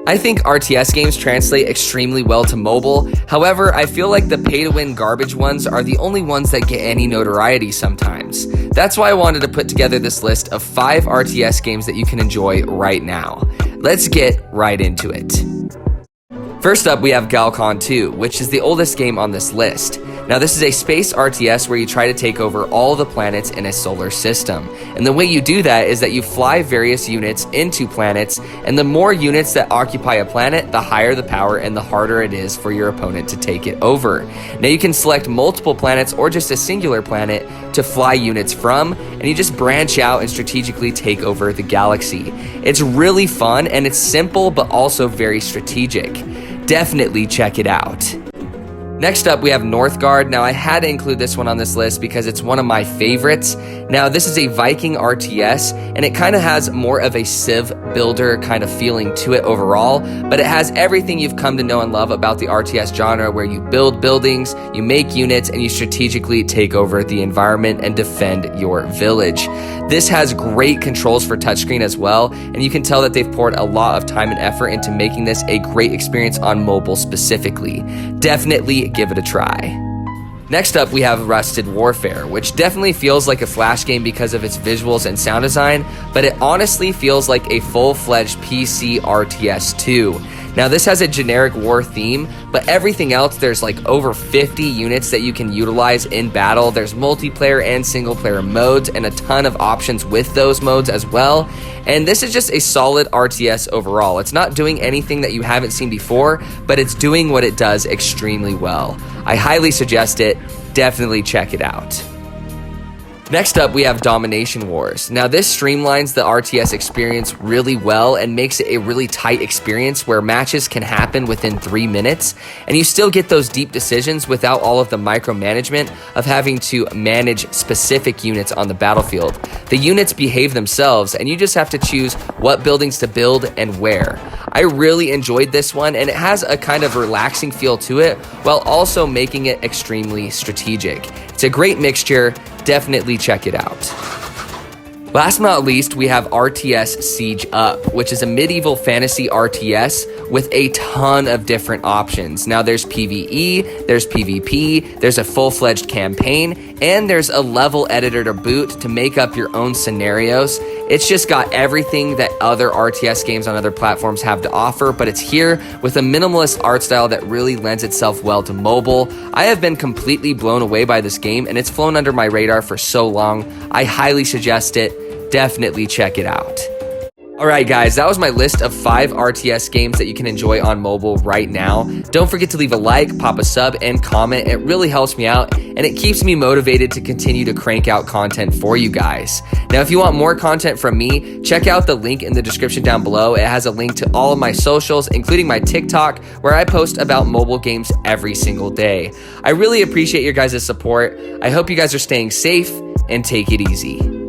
I think RTS games translate extremely well to mobile. However, I feel like the pay-to-win garbage ones are the only ones that get any notoriety sometimes. That's why I wanted to put together this list of 5 RTS games that you can enjoy right now. Let's get right into it. First up, we have Galcon 2, which is the oldest game on this list. Now, this is a space RTS where you try to take over all the planets in a solar system. And the way you do that is that you fly various units into planets, and the more units that occupy a planet, the higher the power and the harder it is for your opponent to take it over. Now, you can select multiple planets or just a singular planet to fly units from, and you just branch out and strategically take over the galaxy. It's really fun, and it's simple but also very strategic. Definitely check it out. Next up, we have Northgard. Now, I had to include this one on this list because it's one of my favorites. Now, this is a Viking RTS, and it kind of has more of a Civ builder kind of feeling to it overall, but it has everything you've come to know and love about the RTS genre, where you build buildings, you make units, and you strategically take over the environment and defend your village. This has great controls for touchscreen as well, and you can tell that they've poured a lot of time and effort into making this a great experience on mobile specifically. Definitely give it a try. Next up, we have Rusted Warfare, which definitely feels like a Flash game because of its visuals and sound design, but it honestly feels like a full-fledged PC RTS too. Now, this has a generic war theme, but everything else, there's like over 50 units that you can utilize in battle. There's multiplayer and single player modes and a ton of options with those modes as well. And this is just a solid RTS overall. It's not doing anything that you haven't seen before, but it's doing what it does extremely well. I highly suggest it. Definitely check it out. Next up, we have Domination Wars. Now, this streamlines the RTS experience really well and makes it a really tight experience where matches can happen within 3 minutes, and you still get those deep decisions without all of the micromanagement of having to manage specific units on the battlefield. The units behave themselves, and you just have to choose what buildings to build and where. I really enjoyed this one, and it has a kind of relaxing feel to it while also making it extremely strategic. It's a great mixture. Definitely check it out. Last but not least, we have RTS Siege Up, which is a medieval fantasy RTS with a ton of different options. Now, there's PvE, there's PvP, there's a full-fledged campaign, and there's a level editor to boot to make up your own scenarios. It's just got everything that other RTS games on other platforms have to offer, but it's here with a minimalist art style that really lends itself well to mobile. I have been completely blown away by this game, and it's flown under my radar for so long. I highly suggest it. Definitely check it out. Alright guys, that was my list of 5 RTS games that you can enjoy on mobile right now. Don't forget to leave a like, pop a sub, and comment. It really helps me out, and it keeps me motivated to continue to crank out content for you guys. Now, if you want more content from me, check out the link in the description down below. It has a link to all of my socials, including my TikTok, where I post about mobile games every single day. I really appreciate your guys' support. I hope you guys are staying safe, and take it easy.